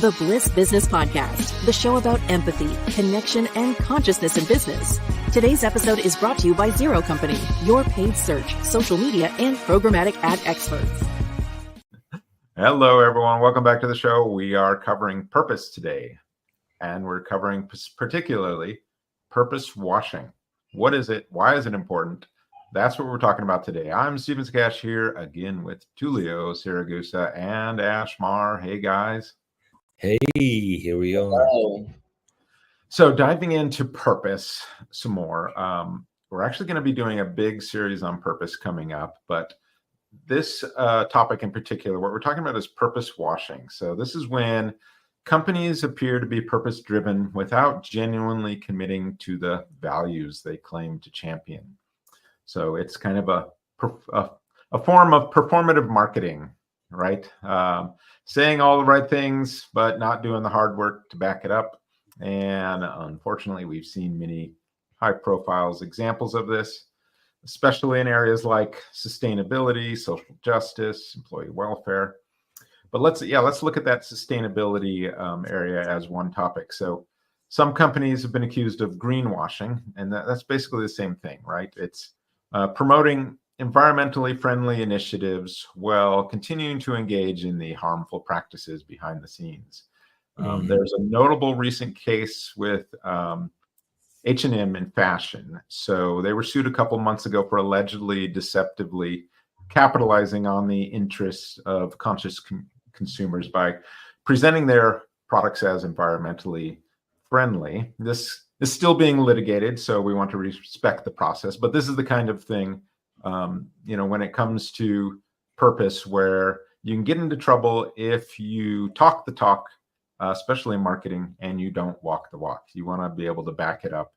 the Bliss Business Podcast, the show about empathy, connection, and consciousness in business. Today's episode is brought to you by Zero Company, your paid search, social media, and programmatic ad experts. Hello, everyone. Welcome back to the show. We are covering purpose today, and we're covering particularly purpose washing. What is it? Why is it important? That's what we're talking about today. I'm Stephen Sakach here again with Tullio Siragusa and Ash Maher. Hey, guys. Hey, here we go. Hello. So diving into purpose some more, we're actually going to be doing a big series on purpose coming up, but this topic in particular, what we're talking about is purpose washing. So this is when companies appear to be purpose-driven without genuinely committing to the values they claim to champion. So it's kind of a form of performative marketing, right? Saying all the right things, but not doing the hard work to back it up. And unfortunately, we've seen many high-profile examples of this, especially in areas like sustainability, social justice, employee welfare. But let's look at that sustainability area as one topic. So some companies have been accused of greenwashing, and that's basically the same thing, right? It's promoting environmentally friendly initiatives while continuing to engage in the harmful practices behind the scenes. There's a notable recent case with H&M in fashion. So they were sued a couple months ago for allegedly deceptively capitalizing on the interests of conscious consumers by presenting their products as environmentally friendly. This is still being litigated, so we want to respect the process. But this is the kind of thing, when it comes to purpose, where you can get into trouble if you talk the talk, especially in marketing, and you don't walk the walk. You want to be able to back it up.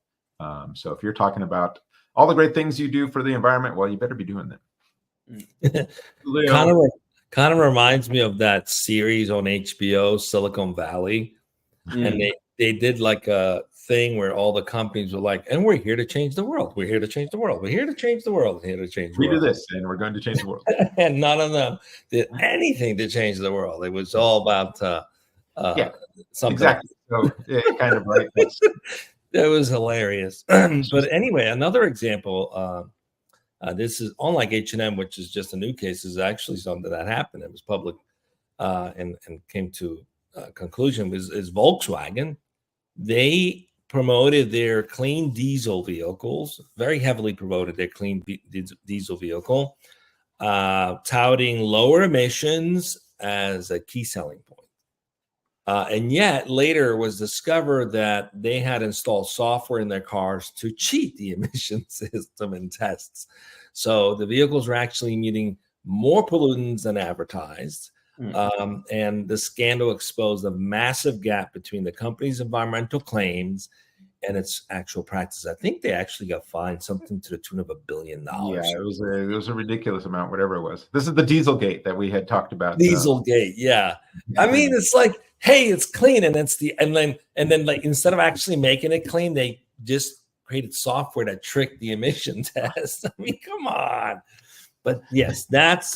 So if you're talking about all the great things you do for the environment, well, you better be doing them. Kind of reminds me of that series on HBO, Silicon Valley. And they did like a thing where all the companies were like, and we're here to change the world. We're here to change the world. We're here to change the world. We're here to change the world. We do this, and we're going to change the world. And none of them did anything to change the world. It was all about something. Exactly. So kind of right. That was hilarious. But anyway, another example. This is unlike H&M, which is just a new case. Is actually something that happened. It was public and came to a conclusion. Is Volkswagen? They promoted their clean diesel vehicles, very heavily promoted their clean diesel vehicle, touting lower emissions as a key selling point. And yet later was discovered that they had installed software in their cars to cheat the emission system in tests. So the vehicles were actually emitting more pollutants than advertised. And the scandal exposed a massive gap between the company's environmental claims and its actual practice. I think they actually got fined something to the tune of $1 billion. Yeah, it was a ridiculous amount, whatever it was. This is the Dieselgate that we had talked about. Dieselgate, yeah. I mean, it's like, hey, it's clean, and then like instead of actually making it clean, they just created software that tricked the emission test. I mean, come on. But yes, that's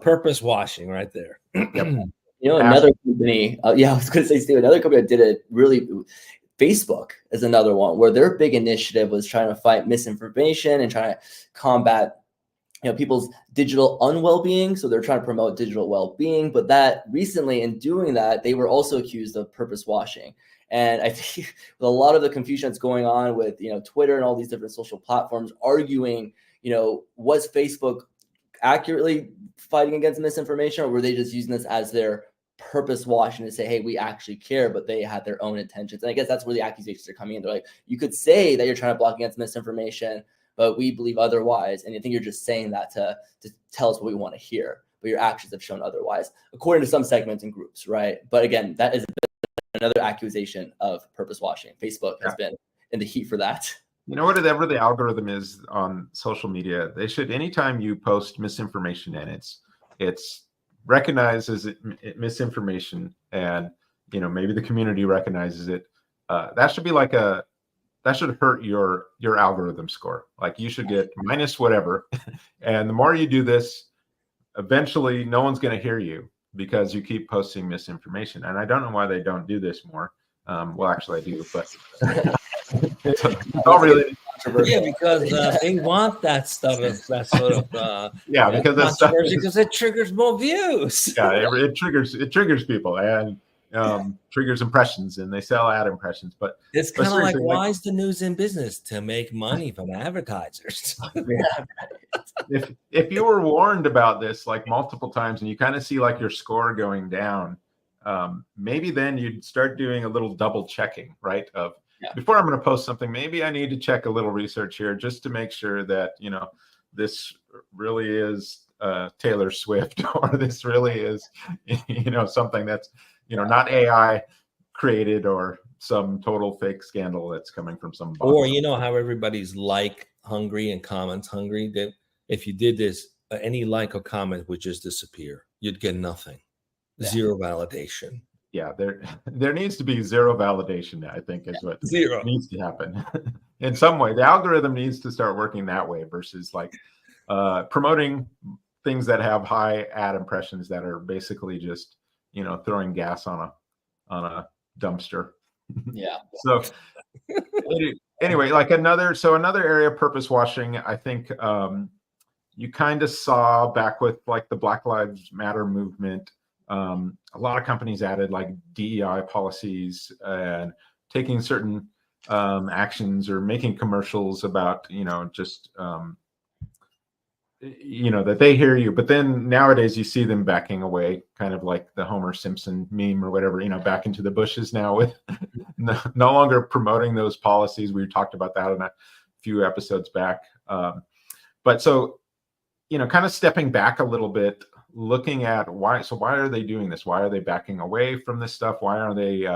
purpose washing right there. Another company. I was going to say, Steve, another company that did it really. Facebook is another one where their big initiative was trying to fight misinformation and trying to combat, people's digital unwell-being. So they're trying to promote digital well-being, but that recently in doing that, they were also accused of purpose washing. And I think with a lot of the confusion that's going on with, Twitter and all these different social platforms arguing, was Facebook accurately fighting against misinformation, or were they just using this as their purpose washing to say, hey, we actually care, but they had their own intentions? And I guess that's where the accusations are coming in. They're like, you could say that you're trying to block against misinformation, but we believe otherwise. And I think you're just saying that to tell us what we want to hear, but your actions have shown otherwise, according to some segments and groups, right? But again, that is another accusation of purpose washing. Facebook has been in the heat for that. Whatever the algorithm is on social media, they should, anytime you post misinformation and it's recognizes it misinformation, and maybe the community recognizes it, that should hurt your algorithm score. Like, you should get minus whatever, and the more you do this, eventually no one's going to hear you. because you keep posting misinformation. And I don't know why they don't do this more. Well, actually I do, but it's all really yeah, because they want that stuff, that sort of because that stuff because it triggers more views. Yeah, it triggers people and triggers impressions, and they sell ad impressions. But it's kind of like, why is the news in business? To make money from advertisers. if you were warned about this like multiple times and you kind of see like your score going down, maybe then you'd start doing a little double checking, right? Before I'm going to post something, maybe I need to check a little research here just to make sure that, this really is Taylor Swift, or this really is, something that's, not AI created, or some total fake scandal that's coming from some bot. Or how everybody's hungry and comments hungry, that if you did this, any like or comment would just disappear. You'd get nothing. Zero validation. Yeah, there needs to be zero validation, I think, is what needs to happen. In some way, the algorithm needs to start working that way versus like promoting things that have high ad impressions that are basically just, throwing gas on a dumpster. Yeah. So anyway, like another area of purpose washing, I think you kind of saw back with like the Black Lives Matter movement. A lot of companies added like DEI policies and taking certain actions or making commercials about, just, that they hear you. But then nowadays you see them backing away, kind of like the Homer Simpson meme or whatever, back into the bushes now with no longer promoting those policies. We talked about that in a few episodes back. But so, kind of stepping back a little bit, looking at why are they doing this? Why are they backing away from this stuff? Why are they,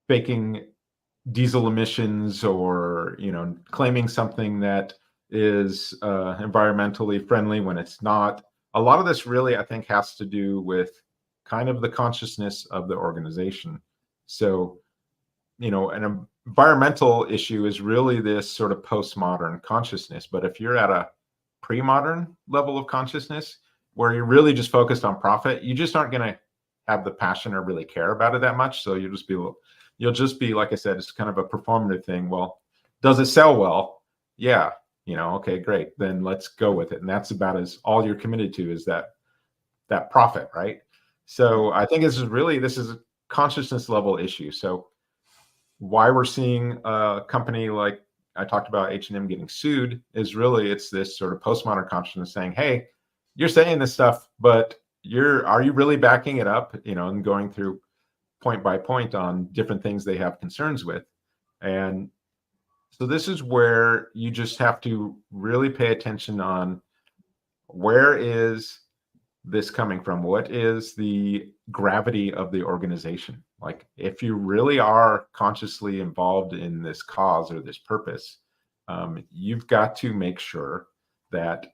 faking diesel emissions, or, claiming something that is environmentally friendly when it's not? A lot of this really, I think, has to do with kind of the consciousness of the organization. So, an environmental issue is really this sort of postmodern consciousness. But if you're at a pre-modern level of consciousness where you're really just focused on profit, you just aren't going to have the passion or really care about it that much. So you'll just be, like I said, it's kind of a performative thing. Well, does it sell well? Yeah. Okay, great. Then let's go with it. And that's about all you're committed to is that profit, right? So I think this is a consciousness level issue. So why we're seeing a company like I talked about H&M getting sued is really, it's this sort of postmodern consciousness saying, hey, you're saying this stuff, but are you really backing it up, and going through point by point on different things they have concerns with. And so this is where you just have to really pay attention on where is this coming from? What is the gravity of the organization? Like, if you really are consciously involved in this cause or this purpose, you've got to make sure that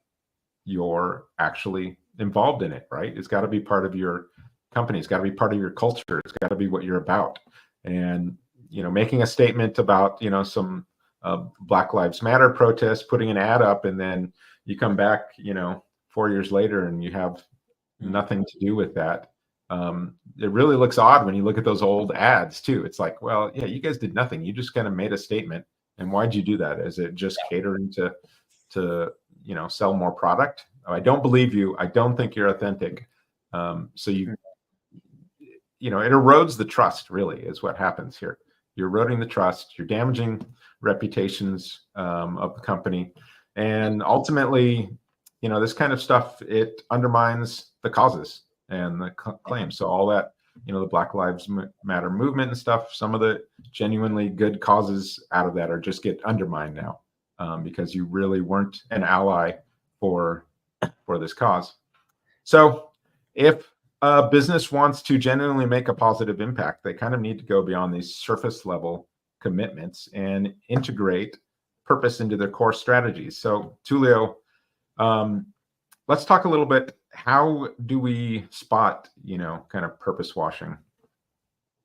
you're actually involved in it, right? It's got to be part of your company. It's got to be part of your culture. It's got to be what you're about. And, making a statement about, some Black Lives Matter protest, putting an ad up, and then you come back, 4 years later and you have nothing to do with that. It really looks odd when you look at those old ads too. It's like, well, yeah, you guys did nothing. You just kind of made a statement. And why'd you do that? Is it just catering to sell more product? I don't believe you. I don't think you're authentic. So it erodes the trust, really, is what happens here. You're eroding the trust. You're damaging reputations of the company. And ultimately, this kind of stuff, it undermines the causes and the claims. So all that, the Black Lives Matter movement and stuff, some of the genuinely good causes out of that just get undermined now because you really weren't an ally for this cause. So if a business wants to genuinely make a positive impact, they kind of need to go beyond these surface level commitments and integrate purpose into their core strategies. So Tullio, let's talk a little bit. How do we spot, kind of purpose washing?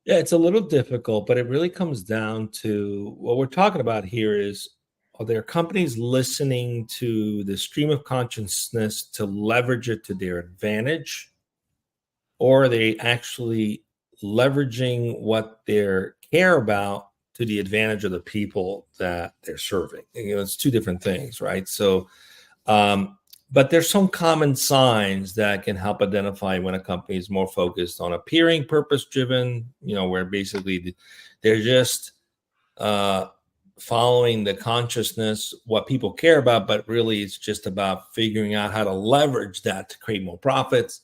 Yeah, it's a little difficult, but it really comes down to what we're talking about here is are their companies listening to the stream of consciousness to leverage it to their advantage? Or are they actually leveraging what they care about to the advantage of the people that they're serving? It's two different things, right? So, but there's some common signs that can help identify when a company is more focused on appearing purpose-driven, where basically they're just following the consciousness, what people care about, but really it's just about figuring out how to leverage that to create more profits,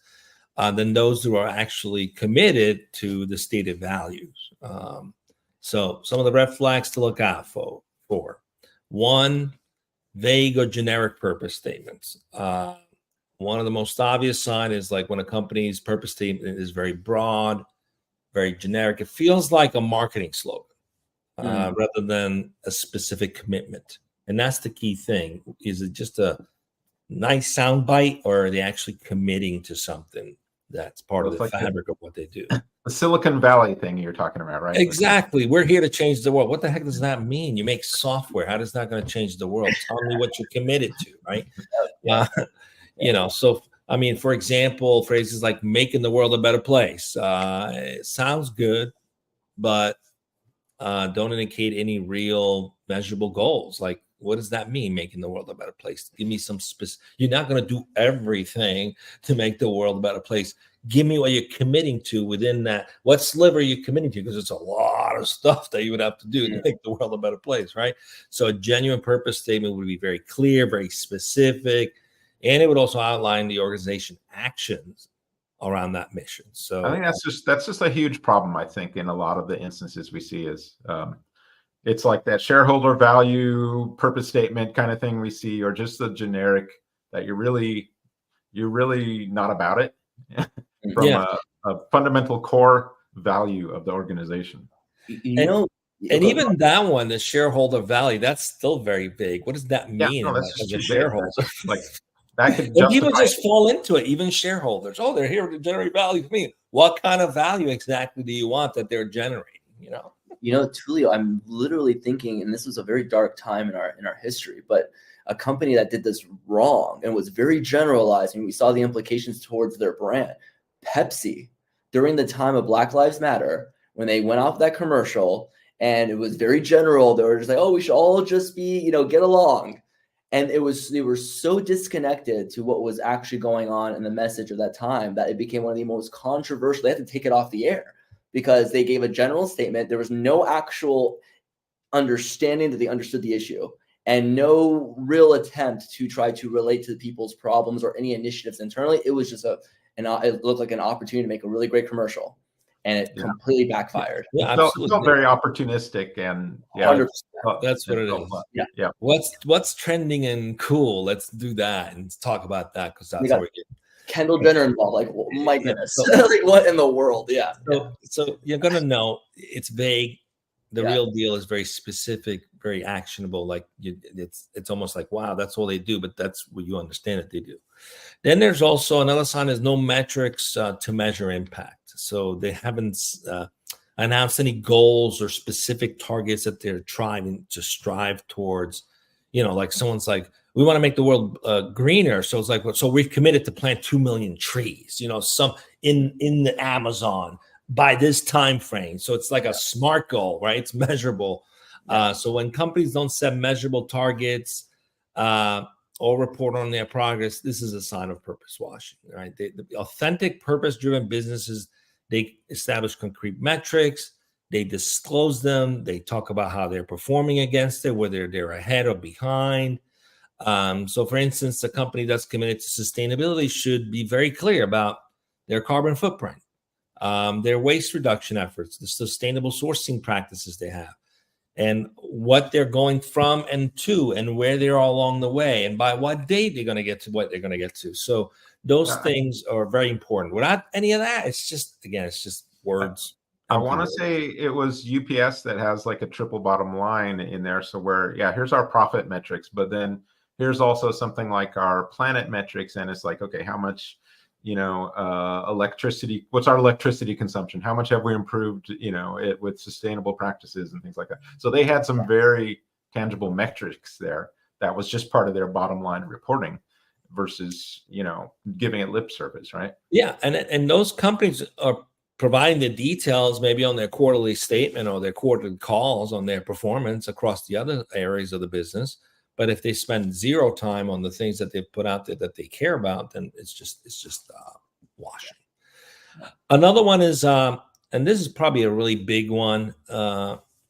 than those who are actually committed to the stated values. So some of the red flags to look out for. One, vague or generic purpose statements. One of the most obvious signs is like when a company's purpose statement is very broad, very generic. It feels like a marketing slogan. Rather than a specific commitment. And that's the key thing. Is it just a nice soundbite, or are they actually committing to something that's part of the fabric of what they do? The Silicon Valley thing you're talking about, right? Exactly. We're here to change the world. What the heck does that mean? You make software. How is that going to change the world? Tell me what you're committed to, right? So, I mean, for example, phrases like making the world a better place. It sounds good, but don't indicate any real measurable goals. Like, what does that mean, making the world a better place? Give me some specific. You're not going to do everything to make the world a better place. Give me what you're committing to within that. What sliver are you committing to? Because it's a lot of stuff that you would have to do to make the world a better place, right? So a genuine purpose statement would be very clear, very specific, and it would also outline the organization actions around that mission. So I think that's just a huge problem. I think in a lot of the instances we see is it's like that shareholder value purpose statement kind of thing we see, or just the generic that you're really not about it from a fundamental core value of the organization. And even that one, the shareholder value, that's still very big. What does that mean? Yeah, no, that's just as a shareholder? Like that could and people just fall into it, even shareholders. Oh, they're here to generate value for me. What kind of value exactly do you want that they're generating? Tullio, I'm literally thinking, and this was a very dark time in our history, but a company that did this wrong and was very generalized, and we saw the implications towards their brand. Pepsi, during the time of Black Lives Matter, when they went off that commercial, and it was very general, they were just like, oh, we should all just be, get along. And they were so disconnected to what was actually going on in the message of that time that it became one of the most controversial. They had to take it off the air because they gave a general statement. There was no actual understanding that they understood the issue, and no real attempt to try to relate to people's problems or any initiatives internally. It was just it looked like an opportunity to make a really great commercial, and it completely backfired. Yeah, it felt very opportunistic, and 100%. That's what it is. Yeah. What's trending and cool? Let's do that and talk about that, because that's how we get Kendall Jenner involved. Like, my goodness, like what in the world? Yeah. So you're gonna know it's vague. The real deal is very specific, very actionable. Like it's almost like, wow, that's all they do, but that's what you understand that they do. Then there's also another sign is no metrics to measure impact. So they haven't announced any goals or specific targets that they're trying to strive towards. Like someone's like, we want to make the world greener. So it's like, so we've committed to plant 2 million trees, some in the Amazon by this time frame. So it's like a SMART goal, right? It's measurable. So when companies don't set measurable targets or report on their progress, this is a sign of purpose washing, right? The authentic purpose-driven businesses, they establish concrete metrics, they disclose them, they talk about how they're performing against it, whether they're ahead or behind. So for instance, a company that's committed to sustainability should be very clear about their carbon footprint, their waste reduction efforts, the sustainable sourcing practices they have, and what they're going from and to, and where they are along the way, and by what date they're going to get to what they're going to get to. So those things are very important. Without any of that, it's just words. I want to say it was UPS that has like a triple bottom line in there. So here's our profit metrics, but then here's also something like our planet metrics. And it's like, okay, how much, electricity, what's our electricity consumption? How much have we improved, it with sustainable practices and things like that. So they had some very tangible metrics there. That was just part of their bottom line reporting versus, giving it lip service, right? Yeah. And those companies are providing the details maybe on their quarterly statement or their quarterly calls on their performance across the other areas of the business. But if they spend zero time on the things that they've put out there that they care about, then it's just washing. Another one is, and this is probably a really big one,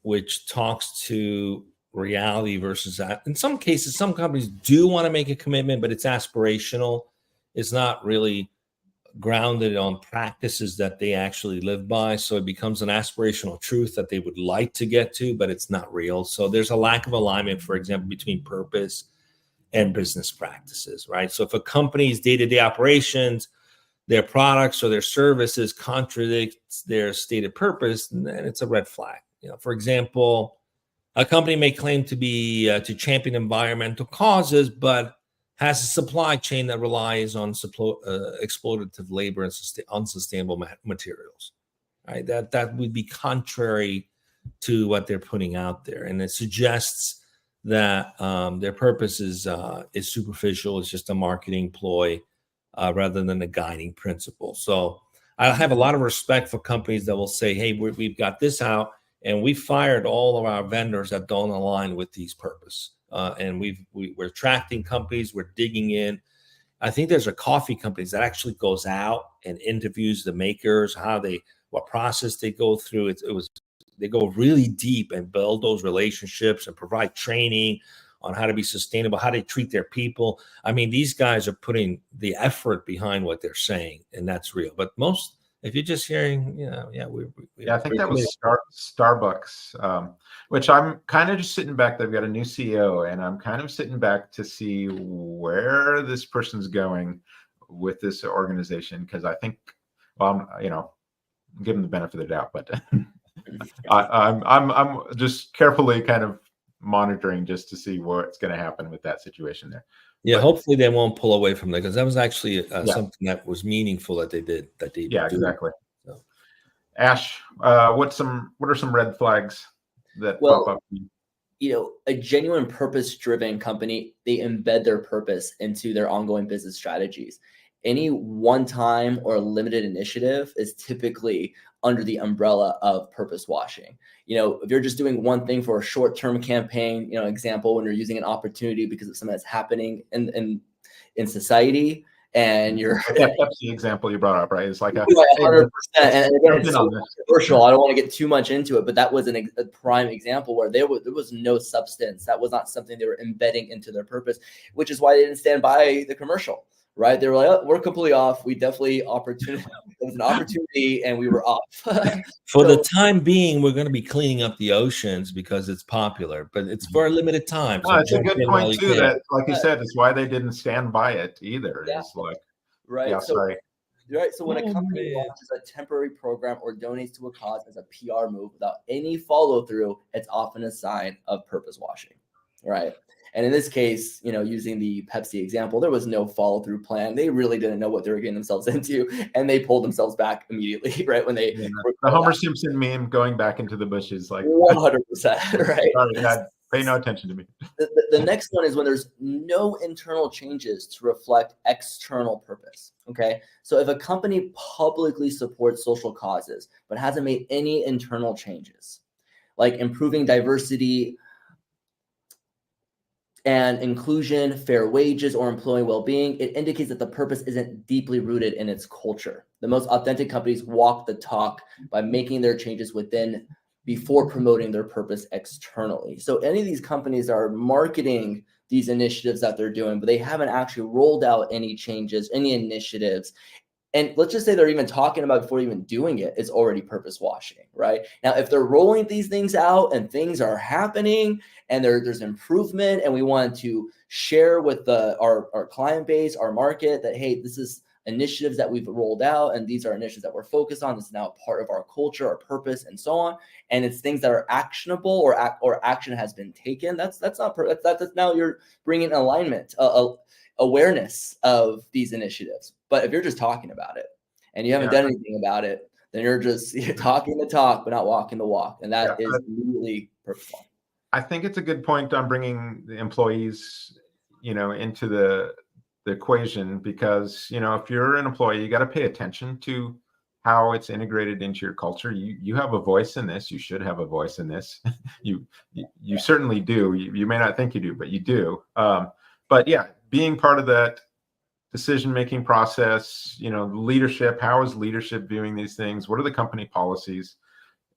which talks to reality versus that. In some cases, some companies do want to make a commitment, but it's aspirational. It's not really grounded on practices that they actually live by. So it becomes an aspirational truth that they would like to get to, but it's not real. So there's a lack of alignment, for example, between purpose and business practices, right? So if a company's day-to-day operations, their products or their services contradicts their stated purpose, then it's a red flag. For example, a company may claim to be to champion environmental causes, but has a supply chain that relies on exploitative labor and unsustainable materials. Right? That would be contrary to what they're putting out there, and it suggests that their purpose is superficial. It's just a marketing ploy rather than a guiding principle. So I have a lot of respect for companies that will say, "Hey, we've got this out, and we fired all of our vendors that don't align with these purpose." And we're attracting companies, we're digging in. I think there's a coffee company that actually goes out and interviews the makers, what process they go through. They go really deep and build those relationships and provide training on how to be sustainable, how they treat their people. I mean, these guys are putting the effort behind what they're saying, and that's real. But if you're just hearing, I think that was Starbucks, which I'm kind of just sitting back. They've got a new CEO, and I'm kind of sitting back to see where this person's going with this organization, because I think, I'm give them the benefit of the doubt, but I'm just carefully kind of monitoring just to see what's going to happen with that situation there. Yeah, but hopefully they won't pull away from that, because that was actually something that was meaningful that they did. Exactly. So. Ash, what are some red flags that pop up? A genuine purpose-driven company, they embed their purpose into their ongoing business strategies. Any one-time or limited initiative is typically under the umbrella of purpose washing. If you're just doing one thing for a short-term campaign, example, when you're using an opportunity because of something that's happening in society, and that's the example you brought up, right? It's like 100%. And again, it's so controversial. I don't want to get too much into it, but that was a prime example where there was no substance. That was not something they were embedding into their purpose, which is why they didn't stand by the commercial. Right? They were like, "Oh, we're completely off. We definitely it was an opportunity, and we were off." For the time being, we're going to be cleaning up the oceans because it's popular, but it's for a limited time. So it's a good point too. That, like you said, is why they didn't stand by it either. Yeah. It's like, right. Sorry. Right. So when a company launches a temporary program or donates to a cause as a PR move without any follow through, it's often a sign of purpose washing. Right. And in this case, using the Pepsi example, there was no follow-through plan. They really didn't know what they were getting themselves into, and they pulled themselves back immediately, right? When they the Homer Simpson meme going back into the bushes, like 100%, right? Sorry, Dad, pay no attention to me. The next one is when there's no internal changes to reflect external purpose. Okay, so if a company publicly supports social causes but hasn't made any internal changes, like improving diversity and inclusion, fair wages, or employee well-being, it indicates that the purpose isn't deeply rooted in its culture. The most authentic companies walk the talk by making their changes within before promoting their purpose externally. So any of these companies are marketing these initiatives that they're doing, but they haven't actually rolled out any changes, any initiatives. And let's just say they're even talking about before even doing it, it's already purpose washing, right? Now, if they're rolling these things out and things are happening and there's improvement, and we want to share with our client base, our market, that, hey, this is initiatives that we've rolled out, and these are initiatives that we're focused on. This is now a part of our culture, our purpose, and so on. And it's things that are actionable or action has been taken. That's now you're bringing alignment, awareness of these initiatives. But if you're just talking about it and you haven't done anything about it, then you're talking the talk but not walking the walk, and that is immediately purposeful. I think it's a good point on bringing the employees, into the equation, because, if you're an employee, you got to pay attention to how it's integrated into your culture. You have a voice in this. You should have a voice in this. you certainly do. You may not think you do, but you do. But yeah, being part of that decision-making process, leadership, how is leadership viewing these things? What are the company policies?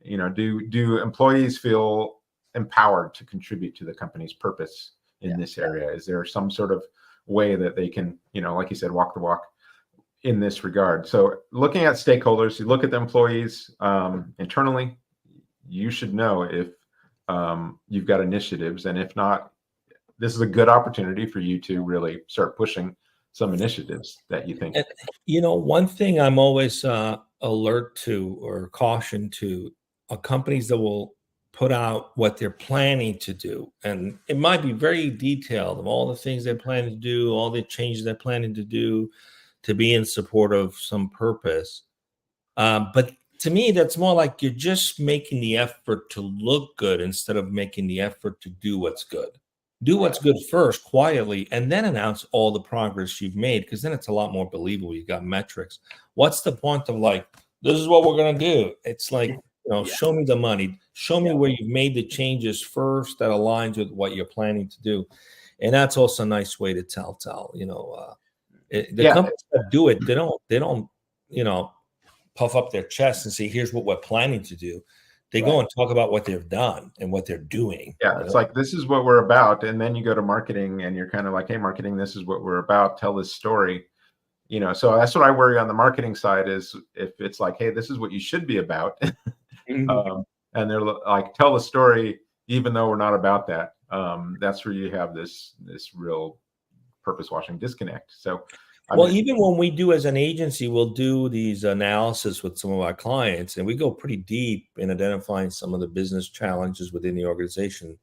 Do employees feel empowered to contribute to the company's purpose in this area? Is there some sort of way that they can, like you said, walk the walk in this regard? So looking at stakeholders, you look at the employees internally, you should know if you've got initiatives, and if not, this is a good opportunity for you to really start pushing some initiatives that you think. One thing I'm always alert to or caution to are companies that will put out what they're planning to do. And it might be very detailed of all the things they're planning to do, all the changes they're planning to do to be in support of some purpose. But to me, that's more like you're just making the effort to look good instead of making the effort to do what's good. Do what's good first, quietly, and then announce all the progress you've made, because then it's a lot more believable. You've got metrics. What's the point of this is what we're going to do? It's like, show me the money. Show me where you've made the changes first that aligns with what you're planning to do. And that's also a nice way to tell. The companies that do it, they don't, puff up their chest and say, here's what we're planning to do. They go and talk about what they've done and what they're doing. Yeah, it's like, this is what we're about. And then you go to marketing and you're kind of like, hey, marketing, this is what we're about. Tell this story. So that's what I worry on the marketing side, is if it's like, hey, this is what you should be about. And they're like, tell the story, even though we're not about that. That's where you have this real purpose washing disconnect. So even when we do as an agency, we'll do these analysis with some of our clients, and we go pretty deep in identifying some of the business challenges within the organization.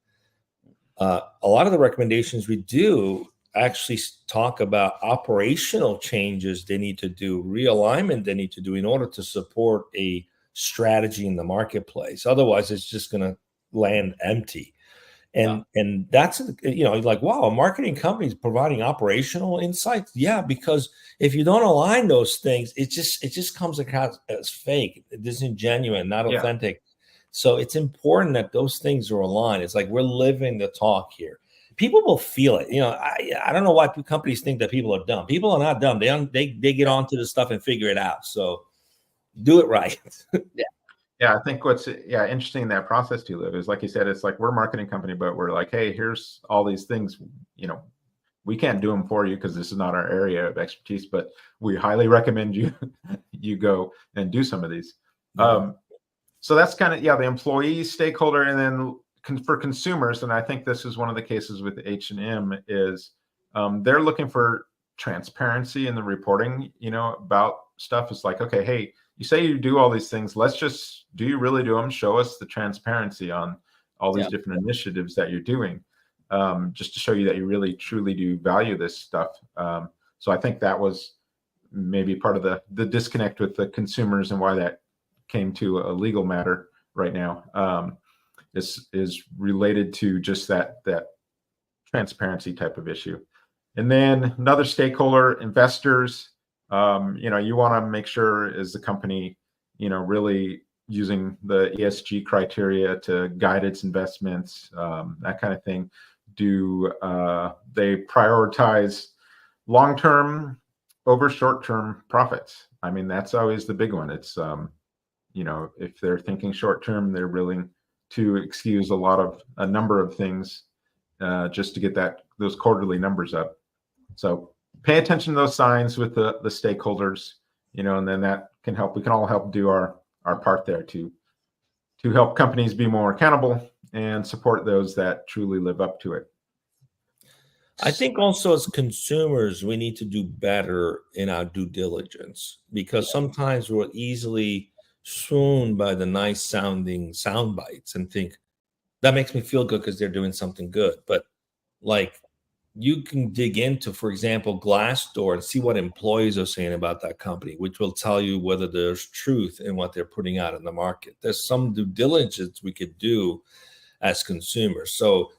A lot of the recommendations we do actually talk about operational changes they need to do, realignment they need to do in order to support a strategy in the marketplace. Otherwise, it's just going to land empty. And that's, like, wow, a marketing company is providing operational insights. Yeah, because if you don't align those things, it just comes across as fake, disingenuous, not authentic. So it's important that those things are aligned. It's like we're living the talk here. People will feel it. I don't know why companies think that people are dumb. People are not dumb. They get onto the stuff and figure it out. So do it right. Yeah, I think what's interesting in that process too, Liv, is like you said, it's like we're a marketing company, but we're like, hey, here's all these things, we can't do them for you because this is not our area of expertise, but we highly recommend you go and do some of these. So that's kind of, the employee stakeholder. And then for consumers, and I think this is one of the cases with H&M, is they're looking for transparency in the reporting, about stuff. It's like, okay, hey, you say you do all these things. Do you really do them? Show us the transparency on all these different initiatives that you're doing, just to show you that you really, truly do value this stuff. So I think that was maybe part of the disconnect with the consumers, and why that came to a legal matter right now, is related to just that transparency type of issue. And then another stakeholder, investors. You want to make sure, is the company, really using the ESG criteria to guide its investments, that kind of thing. Do they prioritize long-term over short-term profits? I mean, that's always the big one. It's, if they're thinking short-term, they're willing to excuse a number of things just to get those quarterly numbers up. So pay attention to those signs with the stakeholders, and then that can help. We can all help do our part there to help companies be more accountable and support those that truly live up to it. I think also as consumers, we need to do better in our due diligence, because sometimes we're easily swooned by the nice sounding sound bites and think that makes me feel good because they're doing something good. But you can dig into, for example, Glassdoor and see what employees are saying about that company, which will tell you whether there's truth in what they're putting out in the market. There's some due diligence we could do as consumers. So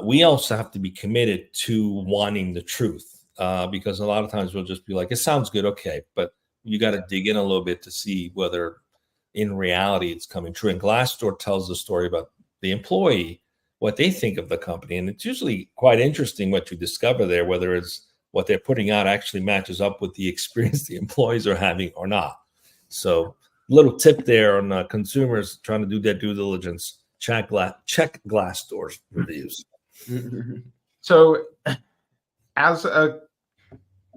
we also have to be committed to wanting the truth, because a lot of times we'll just be like, it sounds good, okay, but you got to dig in a little bit to see whether in reality it's coming true. And Glassdoor tells the story about the employee, what they think of the company. And it's usually quite interesting what you discover there, whether it's what they're putting out actually matches up with the experience the employees are having or not. So little tip there on consumers trying to do their due diligence, check Glassdoor's reviews. So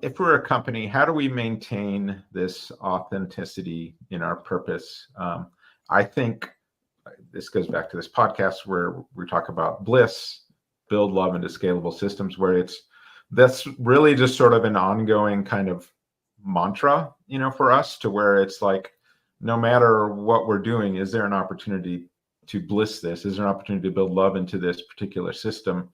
if we're a company, how do we maintain this authenticity in our purpose? I think this goes back to this podcast where we talk about Bliss, build love into scalable systems, where that's really just sort of an ongoing kind of mantra, for us, to where it's like, no matter what we're doing, is there an opportunity to bliss this? Is there an opportunity to build love into this particular system?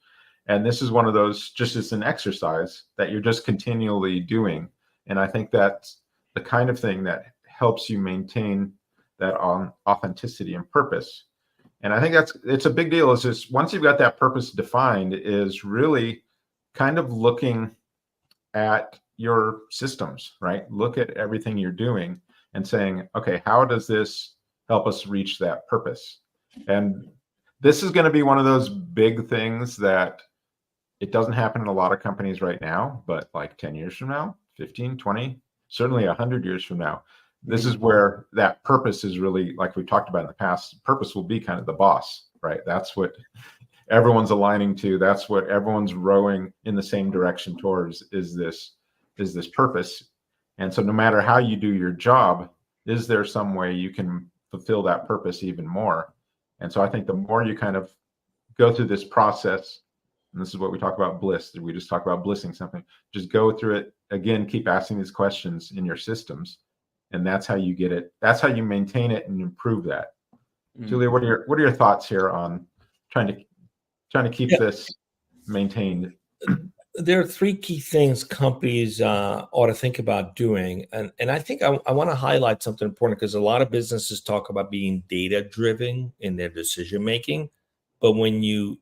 And this is one of those, just as an exercise that you're just continually doing. And I think that's the kind of thing that helps you maintain that authenticity and purpose. And I think it's a big deal. Is just once you've got that purpose defined, is really kind of looking at your systems, right? Look at everything you're doing and saying, okay, how does this help us reach that purpose? And this is going to be one of those big things that it doesn't happen in a lot of companies right now, but like 10 years from now, 15, 20, certainly 100 years from now, this is where that purpose is really, like we've talked about in the past, purpose will be kind of the boss, right? That's what everyone's aligning to. That's what everyone's rowing in the same direction towards, is this purpose. And so no matter how you do your job, is there some way you can fulfill that purpose even more? And so I think the more you kind of go through this process, and this is what we talk about bliss, we just talk about blissing something, just go through it again, keep asking these questions in your systems. And that's how you get it. That's how you maintain it and improve that. Tullio, what are your thoughts here on trying to keep this maintained? There are three key things companies ought to think about doing. And I think I want to highlight something important, because a lot of businesses talk about being data-driven in their decision-making. But when you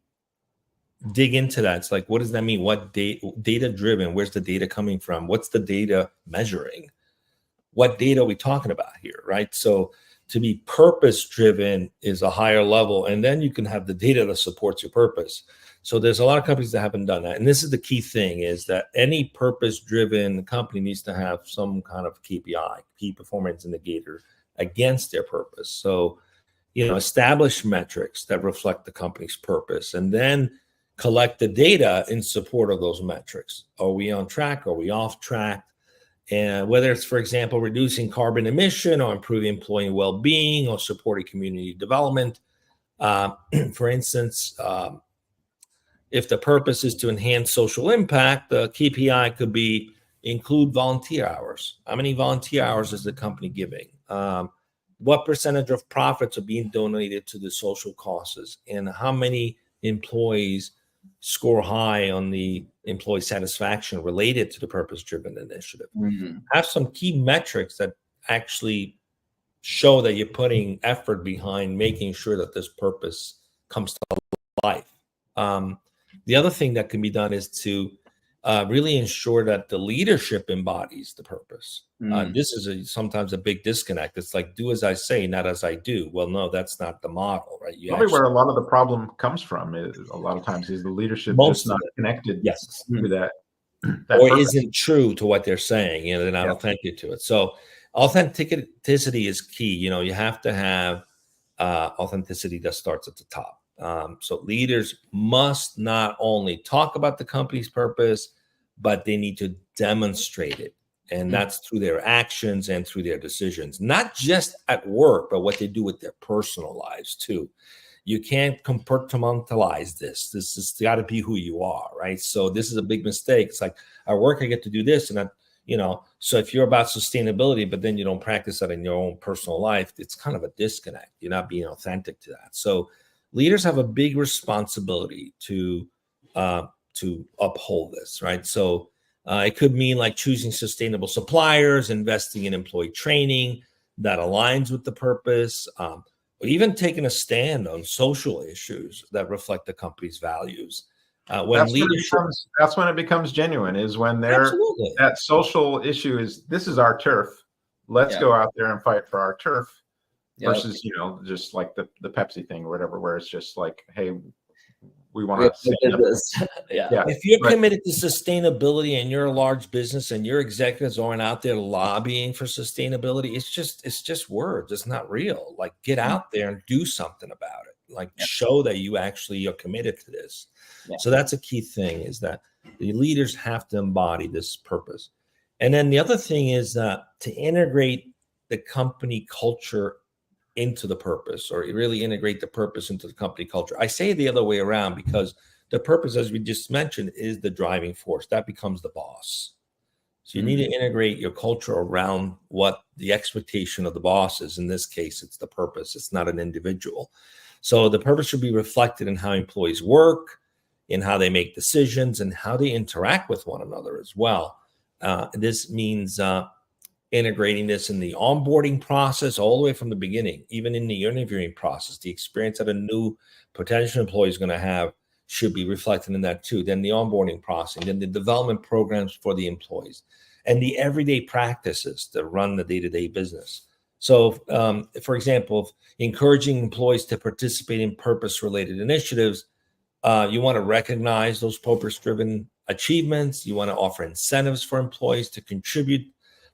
dig into that, it's like, what does that mean? What data-driven? Where's the data coming from? What's the data measuring? What data are we talking about here, right? So to be purpose-driven is a higher level, and then you can have the data that supports your purpose. So there's a lot of companies that haven't done that. And this is the key thing, is that any purpose-driven company needs to have some kind of KPI, key performance indicator, against their purpose. So, establish metrics that reflect the company's purpose, and then collect the data in support of those metrics. Are we on track? Are we off track? And whether it's, for example, reducing carbon emission, or improving employee well-being, or supporting community development. For instance, if the purpose is to enhance social impact, the KPI could be include volunteer hours. How many volunteer hours is the company giving? What percentage of profits are being donated to the social causes? And how many employees score high on the employee satisfaction related to the purpose-driven initiative? Have some key metrics that actually show that you're putting effort behind making sure that this purpose comes to life. The other thing that can be done is to really ensure that the leadership embodies the purpose. This is sometimes a big disconnect. It's like, do as I say, not as I do. Well, no, that's not the model, right? Probably where a lot of the problem comes from is a lot of times is the leadership just not connected to that or purpose. Isn't true to what they're saying. They're not authentic to it. So authenticity is key. You have to have authenticity that starts at the top. So leaders must not only talk about the company's purpose, but they need to demonstrate it. And that's through their actions and through their decisions, not just at work, but what they do with their personal lives too. You can't compartmentalize this. This has got to be who you are, right? So this is a big mistake. It's like, at work, I get to do this. And so if you're about sustainability, but then you don't practice that in your own personal life, it's kind of a disconnect. You're not being authentic to that. So leaders have a big responsibility to uphold this, right? So it could mean like choosing sustainable suppliers, investing in employee training that aligns with the purpose. or even taking a stand on social issues that reflect the company's values. When leadership, that's when it becomes genuine, is when that social issue is, this is our turf. Let's go out there and fight for our turf. Versus, just like the Pepsi thing or whatever, where it's just like, hey, we want to stand up. If you're committed to sustainability and you're a large business and your executives aren't out there lobbying for sustainability, it's just words. It's not real. Like, get out there and do something about it. Like, show that you actually are committed to this. So that's a key thing, is that the leaders have to embody this purpose. And then the other thing is to integrate the company culture into the purpose, or really integrate the purpose into the company culture. I say the other way around, because the purpose, as we just mentioned, is the driving force. That becomes the boss. So you need to integrate your culture around what the expectation of the boss is. In this case, it's the purpose. It's not an individual. So the purpose should be reflected in how employees work, in how they make decisions, and how they interact with one another as well. This means integrating this in the onboarding process all the way from the beginning, even in the interviewing process. The experience that a new potential employee is going to have should be reflected in that too. Then the onboarding process, then the development programs for the employees, and the everyday practices that run the day-to-day business. So, for example, encouraging employees to participate in purpose-related initiatives, you want to recognize those purpose-driven achievements. You want to offer incentives for employees to contribute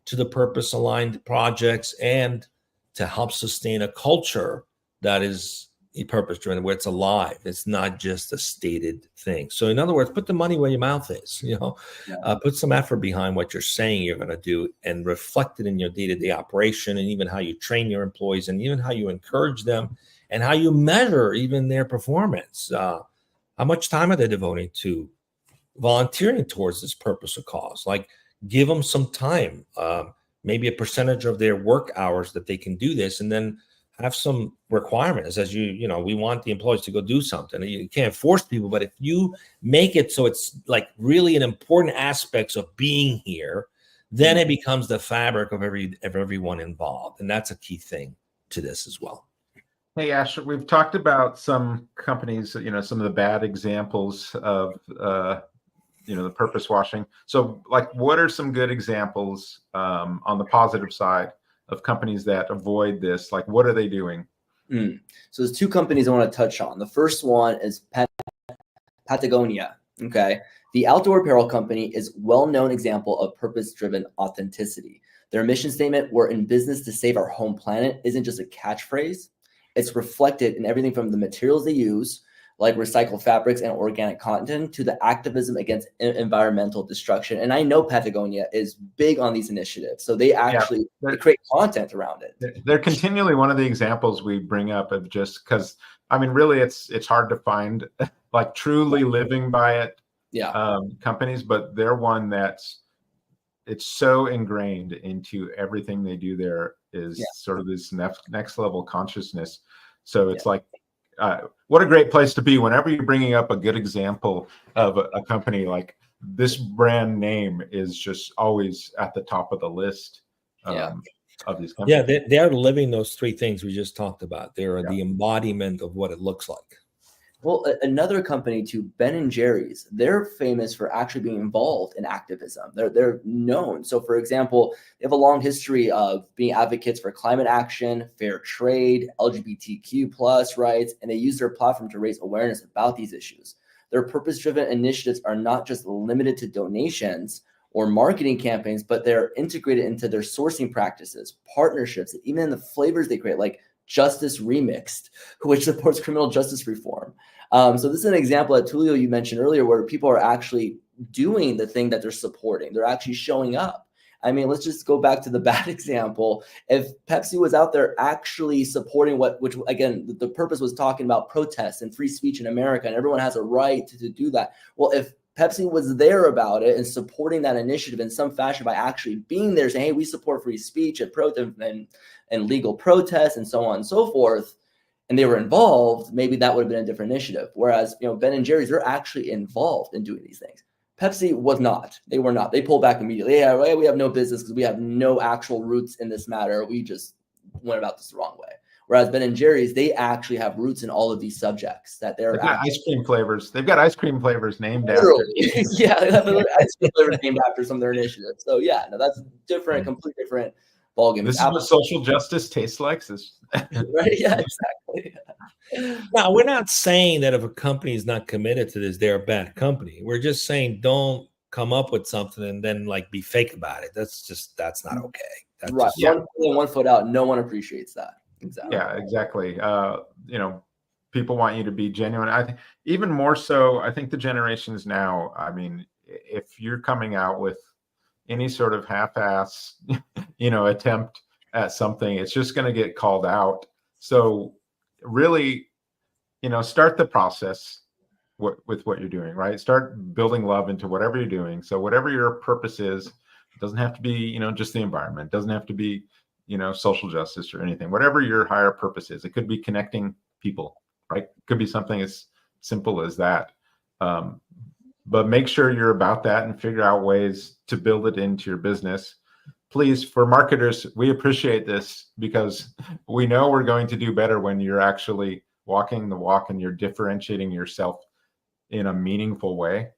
to the purpose-aligned projects, and to help sustain a culture that is purpose-driven, where it's alive. It's not just a stated thing. So in other words, put the money where your mouth is, put some effort behind what you're saying you're going to do, and reflect it in your day-to-day operation, and even how you train your employees, and even how you encourage them, and how you measure even their performance. How much time are they devoting to volunteering towards this purpose or cause? Like, give them some time, maybe a percentage of their work hours that they can do this, and then have some requirements as we want the employees to go do something. You can't force people, but if you make it so it's like really an important aspect of being here, then it becomes the fabric of everyone involved. And that's a key thing to this as well. Hey, Ash, we've talked about some companies, some of the bad examples of, the purpose washing. So like, what are some good examples on the positive side of companies that avoid this? Like, what are they doing? So there's two companies I want to touch on. The first one is Patagonia. Okay. The outdoor apparel company is a well-known example of purpose-driven authenticity. Their mission statement, "We're in business to save our home planet," isn't just a catchphrase. It's reflected in everything from the materials they use, like recycled fabrics and organic cotton, to the activism against environmental destruction. And I know Patagonia is big on these initiatives. So they actually create content around it. They're continually one of the examples we bring up of, just because, really it's hard to find like truly living by it companies, but they're one it's so ingrained into everything they do. There is sort of this next level consciousness. So it's like, what a great place to be whenever you're bringing up a good example of a company. Like, this brand name is just always at the top of the list of these companies. Yeah, they are living those three things we just talked about. They're the embodiment of what it looks like. Well, another company too, Ben & Jerry's, they're famous for actually being involved in activism. They're known. So, for example, they have a long history of being advocates for climate action, fair trade, LGBTQ plus rights, and they use their platform to raise awareness about these issues. Their purpose-driven initiatives are not just limited to donations or marketing campaigns, but they're integrated into their sourcing practices, partnerships, and even in the flavors they create, like Justice Remixed, which supports criminal justice reform. So this is an example that Tullio, you mentioned earlier, where people are actually doing the thing that they're supporting. They're actually showing up. Let's just go back to the bad example. If Pepsi was out there actually supporting which again, the purpose was talking about protests and free speech in America, and everyone has a right to do that. Well, if Pepsi was there about it and supporting that initiative in some fashion by actually being there, saying, "Hey, we support free speech and protest and legal protests and so on and so forth," and they were involved, maybe that would have been a different initiative. Whereas, Ben & Jerry's, they're actually involved in doing these things. Pepsi was not. They were not. They pulled back immediately. Yeah, we have no business because we have no actual roots in this matter. We just went about this the wrong way. Whereas Ben & Jerry's, they actually have roots in all of these subjects that they're They've got ice cream flavors. They've got ice cream flavors named literally. after. Yeah, they have ice cream flavors named after some of their initiatives. So yeah, no, that's different, completely different ballgame. This is what social justice tastes like. Right? Yeah, exactly. Now, we're not saying that if a company is not committed to this, they're a bad company. We're just saying don't come up with something and then like be fake about it. That's not okay. That's right. Just, one foot out. No one appreciates that. Exactly. Yeah, exactly. People want you to be genuine. I think even more so, I think the generations now, I mean, if you're coming out with any sort of half-ass, attempt at something, it's just going to get called out. So really, start the process with what you're doing, right? Start building love into whatever you're doing. So whatever your purpose is, it doesn't have to be, just the environment. It doesn't have to be, social justice or anything. Whatever your higher purpose is, it could be connecting people, right? It could be something as simple as that. But make sure you're about that and figure out ways to build it into your business. Please, for marketers, we appreciate this because we know we're going to do better when you're actually walking the walk and you're differentiating yourself in a meaningful way.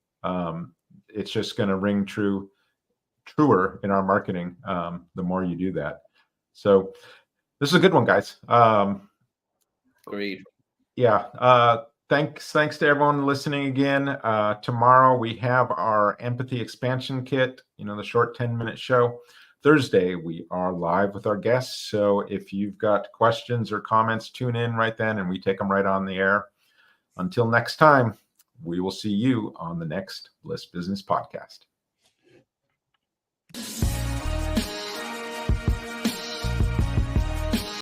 It's just going to ring truer in our marketing the more you do that. So this is a good one, guys. Agreed. Yeah. Thanks to everyone listening again. Tomorrow we have our empathy expansion kit, the short 10-minute show. Thursday, we are live with our guests. So if you've got questions or comments, tune in right then and we take them right on the air. Until next time, we will see you on the next Bliss Business Podcast.